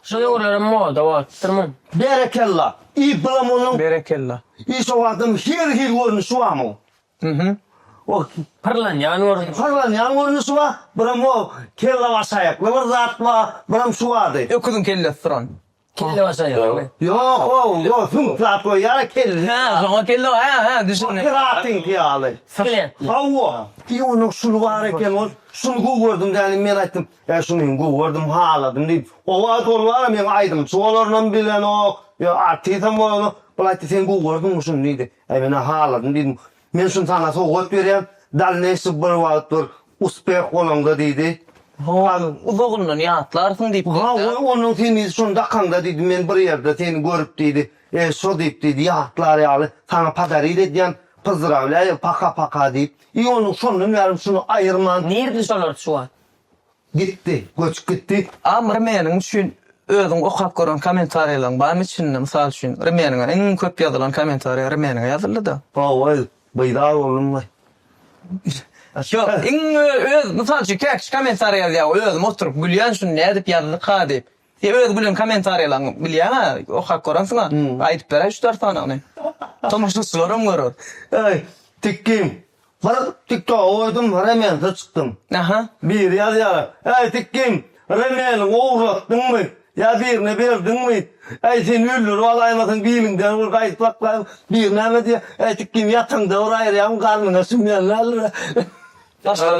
Şu yollarım moda var. Tırman. Berekella. İyi bulamonun. Berekella. İyi soğadım. Her görünüşü var mı? O Parlan yanıyor. Falan görünüşü var. Bıram o kella vasayaklı. Bir zat var. Bıram su vardı. Öküdün kelle sıran. Kelle vasa yok. Yok. Tüm zat o yara kella. Ha, sonra kelle ha düşünün. Kıraatın diyalı. Kelle. Hava. İyi onun sulu var eken o. Şunu gördüm yani ben ettim. Ya şunu gördüm haladım deyip. O var doğrular ben aydım. Soğularından bilen o. Ya artıytam onu. Bulaytı sen gördün şunu neydi. Ben haladım dedim. Men şunu sana soğuk vereyim. Dal neyse bir vaattir. Uspek olanda deydi. Uzoğundan yatlarsın deyip. Ha onun seni şunda kanda dedi. Men bir yerde seni görüp deydi. So deyip dedi. Yatlar yalı. Sana padarıyla diyen. Pızıravla paka deyip. İyi onun sonunu verim şunu ayırman. Nerede solar şu an? Gitti. Göç gitti. Ama menin üçün özün okap görən kommentariyalar barmı içinde misal üçün menin en köp yazılan kommentariya menin yazıldı da. Vay baylar oğlum vay. Yok en öz misal üçün kek kommentariya ya özüm oturup gülýän şunu ne edip yazdı ka deyip. Ya öz gülən kommentariyalar bilýän ha okap göränsиň ha. Aýdyp berä 3-4 tane onu. Tomaşçılarım görür. Ay tikkim. Bana TikTok oydum remen çıktım. Aha. Bir yazıyor. Ay tikkim. Remen uğrattın mı? Ya birine verdin mi? Ay sen öldür olaymasın bilinden vur kayıtlaklar. Birine mi diye. Ay tikkim yatın da oraya karnına sümyenlerle. Başka